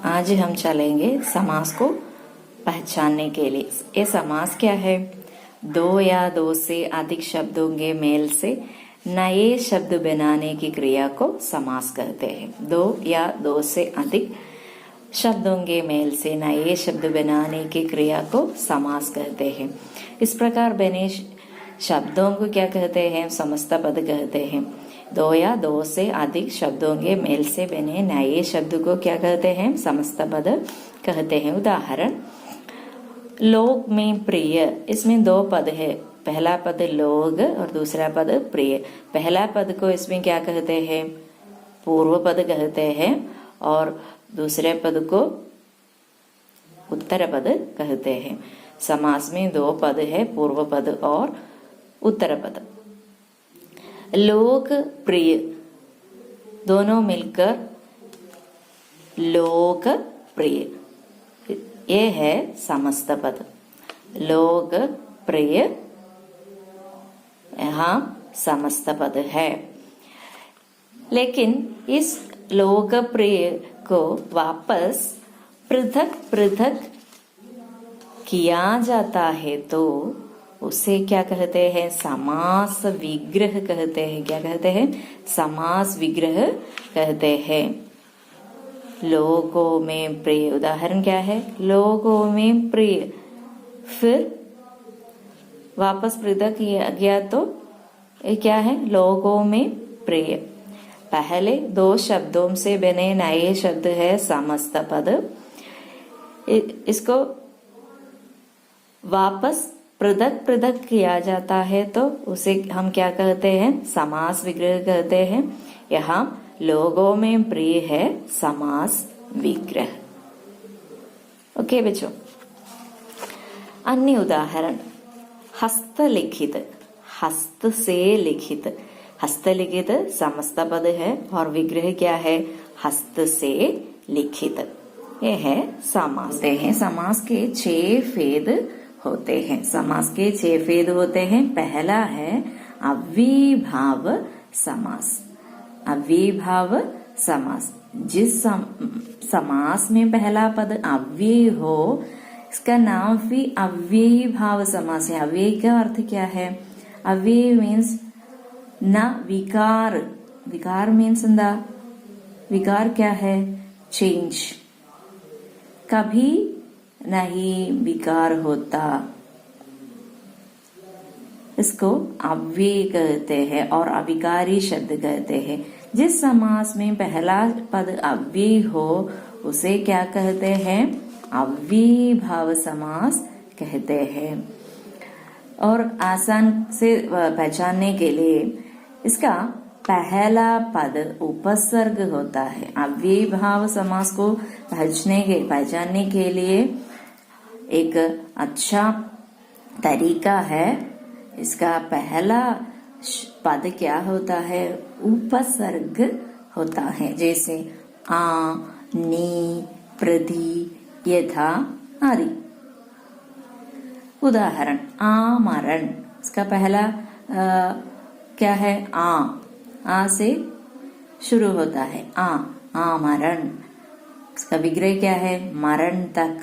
आज हम चलेंगे समास को पहचानने के लिए। ये समास क्या है? दो या दो से अधिक शब्दों के मेल से नए शब्द बनाने की क्रिया को समास कहते हैं। दो या दो से अधिक शब्दों के मेल से नए शब्द बनाने की क्रिया को समास कहते हैं। इस प्रकार बने शब्दों को क्या कहते हैं? समस्त पद कहते हैं। दो या दो से अधिक शब्दों के मेल से बने नए शब्द को क्या कहते हैं? समस्त पद कहते हैं। उदाहरण, लोग में प्रिय, इसमें दो पद है। पहला पद लोग और दूसरा पद प्रिय। पहला पद को इसमें क्या कहते हैं? पूर्व पद कहते हैं और दूसरे पद को उत्तर पद कहते हैं। समास में दो पद है, पूर्व पद और उत्तर पद। लोक प्रिय दोनों मिलकर लोक प्रिय, ये है समस्त पद। लोक प्रिय यहाँ समस्त पद है। लेकिन इस लोकप्रिय को वापस पृथक पृथक किया जाता है तो उसे क्या कहते हैं? समास विग्रह कहते हैं। क्या कहते हैं? समास विग्रह कहते हैं। लोगों में प्रिय, उदाहरण क्या है? लोगों में प्रिय, फिर वापस पृथक किया गया तो ये क्या है? लोगों में प्रिय। पहले दो शब्दों से बने नए शब्द है समस्त पद। इसको वापस पृथक पृथक किया जाता है तो उसे हम क्या कहते हैं? समास विग्रह कहते हैं। यहाँ लोगों में प्रिय है समास विग्रह। ओके बच्चों, अन्य उदाहरण, हस्तलिखित, हस्त से लिखित। हस्तलिखित समस्त पद है और विग्रह क्या है? हस्त से लिखित। ये है समास। समास के 6 भेद होते हैं। समास के 6 भेद होते हैं। पहला है अव्ययीभाव समास। अव्ययीभाव समास, जिस समास में पहला पद अव्यय हो इसका नाम भी अव्ययीभाव समास है। अव्यय का अर्थ क्या है? अव्यय मीन्स न विकार। विकार मीन्स विकार क्या है? चेंज। कभी नहीं विकार होता, इसको अव्यय कहते हैं और अविकारी शब्द कहते हैं। जिस समास में पहला पद अव्यय हो उसे क्या कहते हैं? अव्ययीभाव समास कहते हैं। और आसान से पहचानने के लिए इसका पहला पद उपसर्ग होता है। अव्ययीभाव समास को पहचानने के लिए एक अच्छा तरीका है, इसका पहला पद क्या होता है? उपसर्ग होता है। जैसे आ, नी, प्रति, यथा आदि। उदाहरण, आमरण, इसका पहला क्या है? आ से शुरू होता है। आमरण। इसका विग्रह क्या है? मरण तक।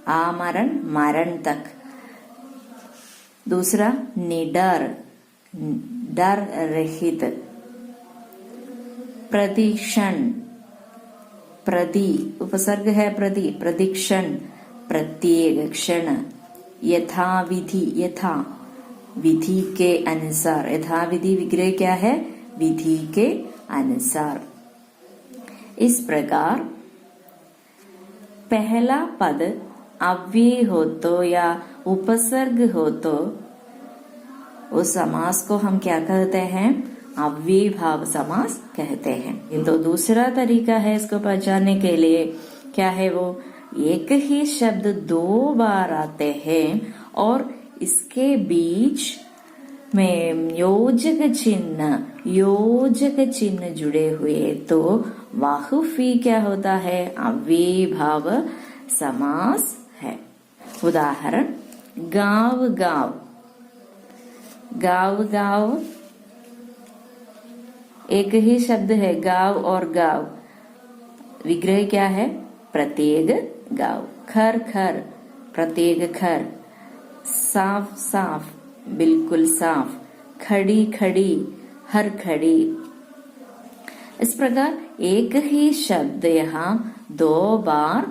आमरण, मरण तक। दूसरा, निडर, डर रहित। प्रतीक्षण, प्रति उपसर्ग है प्रति, प्रतीक्षण, प्रत्येक क्षण। यथाविधि, यथा विधि के अनुसार। यथाविधि विग्रह क्या है? विधि के अनुसार। इस प्रकार पहला पद अव्यय हो तो या उपसर्ग हो तो उस समास को हम क्या कहते हैं? अव्ययीभाव समास कहते हैं। ये तो दूसरा तरीका है इसको पहचानने के लिए। क्या है वो? एक ही शब्द 2 बार आते हैं और इसके बीच में योजक चिन्ह जुड़े हुए तो वह भी क्या होता है? अव्ययीभाव समास है। उदाहरण, गांव गांव। गांव गांव एक ही शब्द है गांव और गांव, विग्रह क्या है? प्रत्येक गांव। खर खर, प्रत्येक खर। साफ साफ, बिल्कुल साफ। खड़ी खड़ी, हर खड़ी। इस प्रकार एक ही शब्द यहाँ 2 बार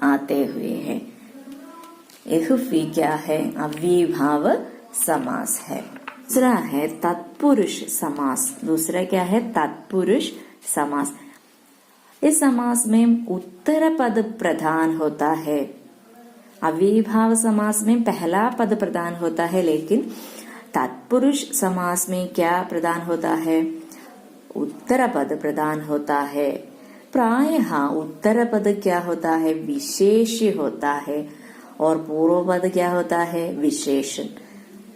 आते हुए हैं। एहुफी क्या है? अव्ययीभाव समास है। दूसरा है तत्पुरुष समास। दूसरा क्या है? तत्पुरुष समास। इस समास में उत्तर पद प्रधान होता है। अव्ययीभाव समास में पहला पद प्रधान होता है, लेकिन तत्पुरुष समास में क्या प्रधान होता है? उत्तर पद प्रधान होता है। प्रायः उत्तर पद क्या होता है? विशेष होता है, और पूर्व पद क्या होता है? विशेषण।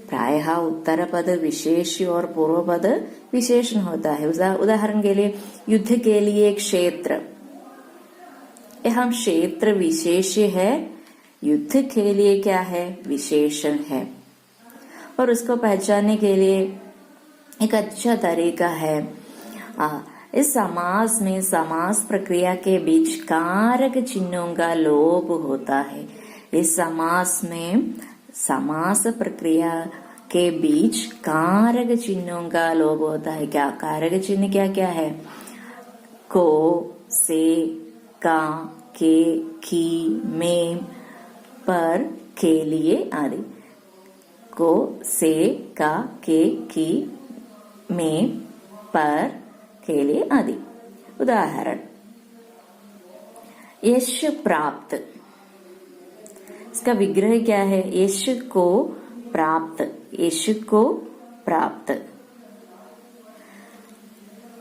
प्रायः उत्तर पद विशेष और पूर्व पद विशेषण होता है। उदाहरण के लिए युद्ध के लिए क्षेत्र, यहाँ क्षेत्र विशेष है, युद्ध के लिए क्या है? विशेषण है। और उसको पहचानने के लिए एक अच्छा तरीका है, इस समास में समास प्रक्रिया के बीच कारक चिन्हों का लोप होता है। इस समास में समास प्रक्रिया के बीच कारक चिन्हों का लोप होता है। क्या कारक चिन्ह क्या क्या है? को, से, का, के, की, में, पर, के लिए आदि। को, से, का, के, की, में, पर, के लिए आदि। उदाहरण, यश प्राप्त, इसका विग्रह क्या है? यश को प्राप्त, यश को प्राप्त।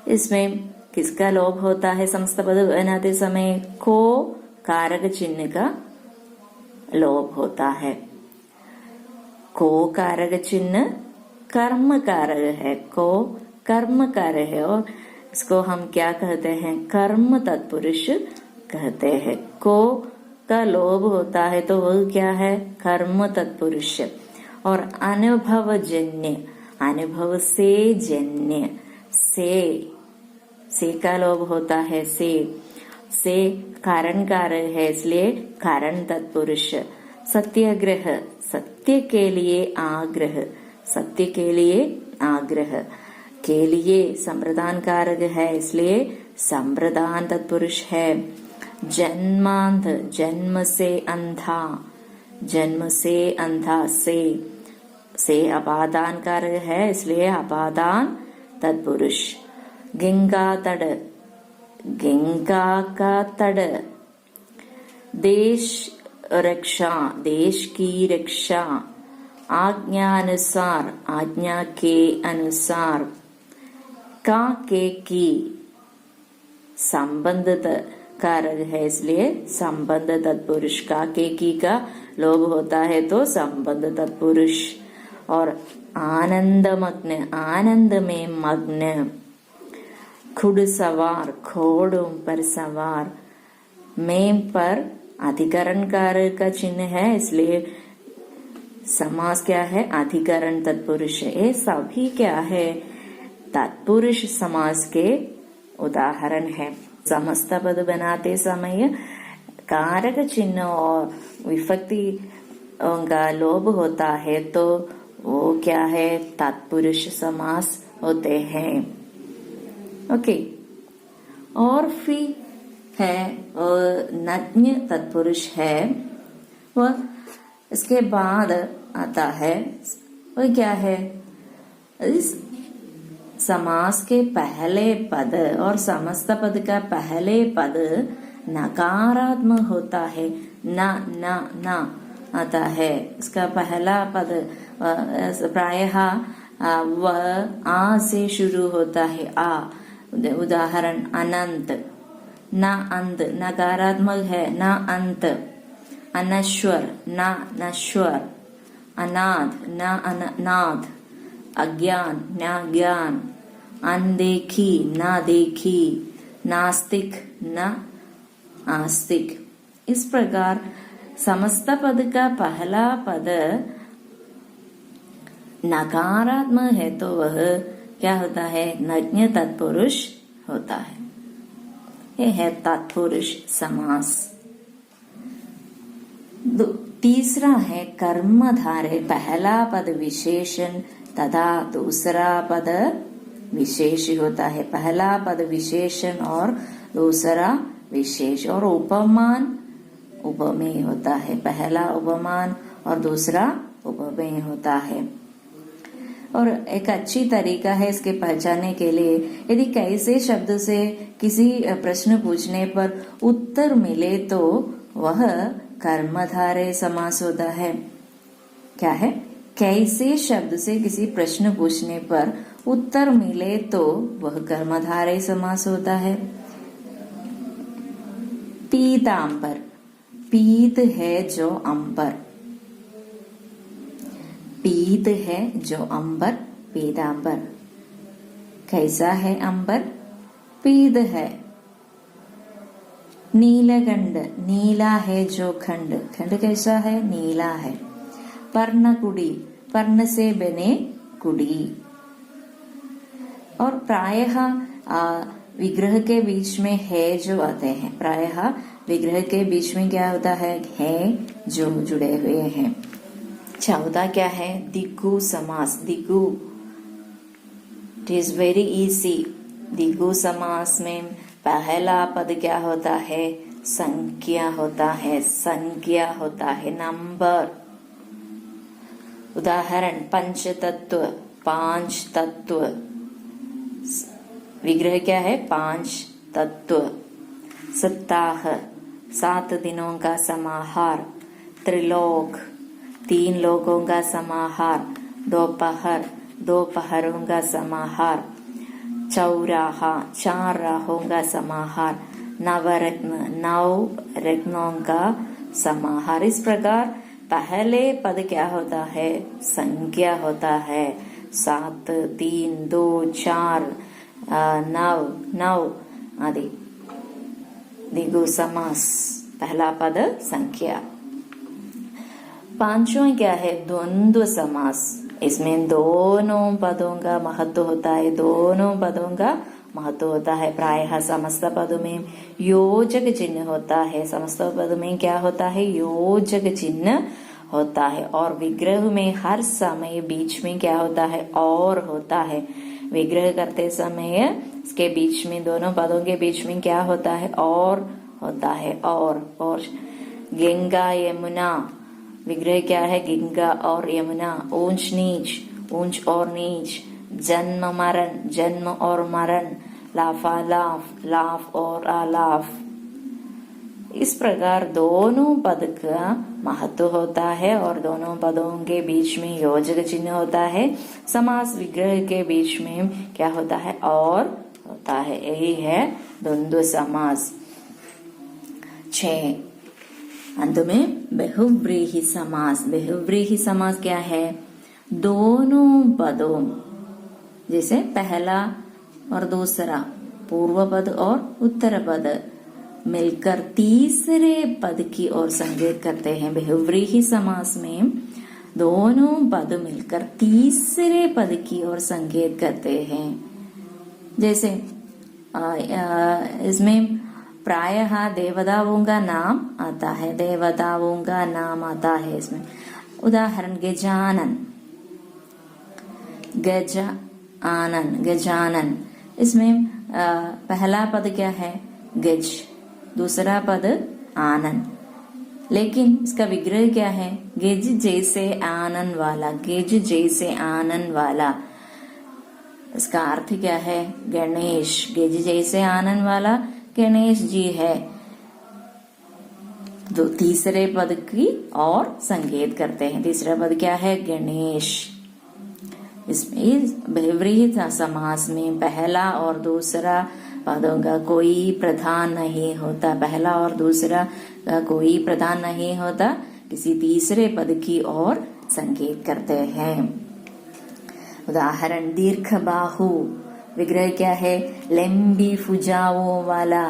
इसमें किसका लोप होता है? समस्त पद बनाते समय को कारक चिन्ह का लोप होता है। को कारक चिन्ह कर्म कारक है, को कर्म कारक है, और इसको हम क्या कहते हैं? कर्म तत्पुरुष कहते हैं। को का लोभ होता है तो वह क्या है? कर्म तत्पुरुष। और अनुभव जन्य, अनुभव से जन्य, से का लोभ होता है। से कारण कारक है, इसलिए कारण तत्पुरुष। सत्याग्रह, सत्य के लिए आग्रह, सत्य के लिए आग्रह। के लिए संप्रदान कारक है, इसलिए संप्रदान तत्पुरुष है। जन्मांध, जन्म से अंधा, जन्म से अंधा। से अपादान कारक है, इसलिए अपादान तत्पुरुष। गंगा तट, गंगा का तट। देश रक्षा, देश की रक्षा। आज्ञानुसार, आज्ञा के अनुसार। का के की संबंधित कारक है, इसलिए संबंध तत्पुरुष। का के की का लोभ होता है तो संबंध तत्पुरुष। और आनंद मग्न, आनंद में मग्न। खुड सवार, घोड़ों पर सवार। में पर अधिकरण कारक का चिन्ह है, इसलिए समास क्या है? अधिकरण तत्पुरुष। ये सभी क्या है? तत्पुरुष समास के उदाहरण है। समस्त पद बनाते समय कारक चिन्ह और विभक्ति का लोप होता है तो वो क्या है? तत्पुरुष समास होते हैं। ओके, और फिर है और नज्ञ तत्पुरुष है, वह इसके बाद आता है। वह क्या है? इस समास के पहले पद और समस्त पद का पहले पद नकारात्मक होता है। न न न आता है। इसका पहला पद प्रायः व आ से शुरू होता है। आ, उदाहरण अनंत। न अंत, नकारात्मक है। न अंत। अनश्वर, न नश्वर। अनाद, न अनाद। अज्ञान, न ज्ञान। अनदेखी, न देखी। नास्तिक, न आस्तिक। इस प्रकार समस्त पद का पहला पद नकारात्मक है तो वह क्या होता है, नज्ञ तत्पुरुष होता है। ये है तत्पुरुष समास। तीसरा है कर्मधारय, पहला पद विशेषण तथा दूसरा पद विशेष होता है। पहला पद विशेषण और दूसरा विशेष, और उपमान उपमेय होता है। पहला उपमान और दूसरा उपमेय होता है। और एक अच्छी तरीका है इसके पहचानने के लिए, यदि कैसे शब्द से किसी प्रश्न पूछने पर उत्तर मिले तो वह कर्मधारय समास होता है। क्या है, कैसे शब्द से किसी प्रश्न पूछने पर उत्तर मिले तो वह कर्मधारय समास होता है। पीतांबर, पीत है जो अंबर, पीत है जो अंबर, पीतांबर। कैसा है अंबर, पीत है। नीलकंठ, नीला है जो खंड, खंड कैसा है, नीला है। पर्णकुटी, पर्ण से बने कुटी। और प्रायः विग्रह के बीच में है जो आते हैं, प्रायः विग्रह के बीच में क्या होता है जो जुड़े हुए हैं। चौथा क्या है, दिगु समास। दिगु, इट इज वेरी इजी। दिगु समास में पहला पद क्या होता है, संख्या होता है, संख्या होता है, नंबर। उदाहरण, पंच तत्व, पांच तत्व। विग्रह क्या है, पांच तत्व। सप्ताह, 7 दिनों का समाहार। त्रिलोक, 3 लोगों का समाहार। दोपहर, 2 पहरों का समाहार। चौराहा, 4 राहों का समाहार। नवरत्न, 9 रत्नों का समाहार। इस प्रकार पहले पद क्या होता है, संख्या होता है। 7, 3, 2, 4, 9 आदि। दिगु समास, पहला पद संख्या। पांचवा क्या है, द्वंद्व समास। इसमें दोनों पदों का महत्व होता है, दोनों पदों का महत्व होता है। प्रायः समस्त पद में योजक चिन्ह होता है। समस्त पद में क्या होता है, योजक चिन्ह होता है। और विग्रह में हर समय बीच में क्या होता है, और होता है। विग्रह करते समय इसके बीच में, दोनों पदों के बीच में क्या होता है, और होता है। और गंगा यमुना, विग्रह क्या है, गंगा और यमुना। ऊंच नीच, ऊंच और नीच। जन्म मरण, जन्म और मरण। लाफा लाफ, लाफ और आलाफ। इस प्रकार दोनों पद का महत्व होता है और दोनों पदों के बीच में योजक चिन्ह होता है। समास विग्रह के बीच में क्या होता है, और होता है। यही है द्वंद्व समास। 6, अंत में बहुव्रीहि समास। बहुव्रीहि समास क्या है, दोनों पदों, जैसे पहला और दूसरा, पूर्व पद और उत्तर पद मिलकर तीसरे पद की ओर संकेत करते हैं। बहुव्रीहि समास में दोनों पद मिलकर तीसरे पद की ओर संकेत करते हैं। जैसे इसमें प्रायः देवताओं का नाम आता है, देवताओं का नाम आता है इसमें। उदाहरण, गजानन, गज आनन, गजानन। इसमें पहला पद क्या है, गज, दूसरा पद आनन। लेकिन इसका विग्रह क्या है, गेज जैसे आनन वाला, गेज जैसे आनन वाला। इसका अर्थ क्या है, गणेश, गेज जैसे आनन वाला गणेश जी है। तो तीसरे पद की और संकेत करते हैं। तीसरा पद क्या है, गणेश। इसमें बहुव्रीहि समास में पहला और दूसरा पदों का कोई प्रधान नहीं होता। पहला और दूसरा का कोई प्रधान नहीं होता, किसी तीसरे पद की ओर संकेत करते हैं। उदाहरण, दीर्घ बाहु, विग्रह क्या है, लंबी भुजाओं वाला।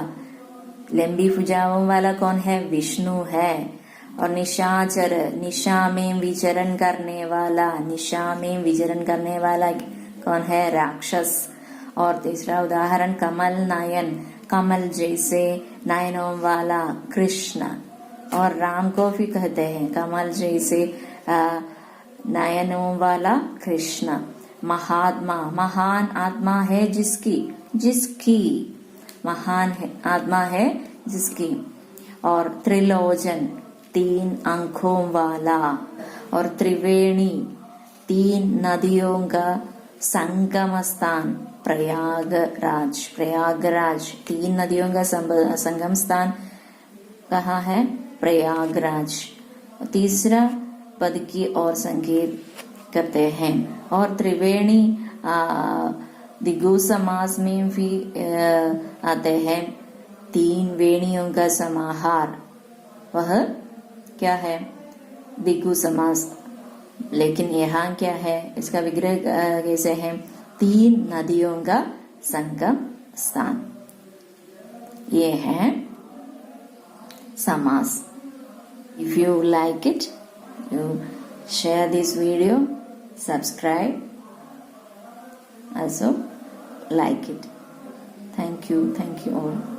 लंबी भुजाओं वाला कौन है, विष्णु है। और निशाचर, निशा में विचरण करने वाला, निशा में विचरण करने वाला कौन है? राक्षस। और तीसरा उदाहरण कमल नयन, कमल जैसे नयनों वाला कृष्ण। और राम को भी कहते हैं कमल जैसे नयनों वाला कृष्ण। महात्मा, महान आत्मा है जिसकी महान है आत्मा है जिसकी। और त्रिलोचन, 3 आंखों वाला। और त्रिवेणी, 3 नदियों का संगम स्थान, प्रयागराज। प्रयागराज 3 नदियों का संगम स्थान कहाँ है? प्रयागराज। तीसरा पद की और संकेत करते हैं। और त्रिवेणी द्विगु समास में भी आते हैं। 3 वेणियों का समाहार, वह क्या है? द्विगु समास। लेकिन यहाँ क्या है? इसका विग्रह कैसे है? 3 नदियों का संगम स्थान। ये है समास। If you like it, you share this video, subscribe, also like it. Thank you all.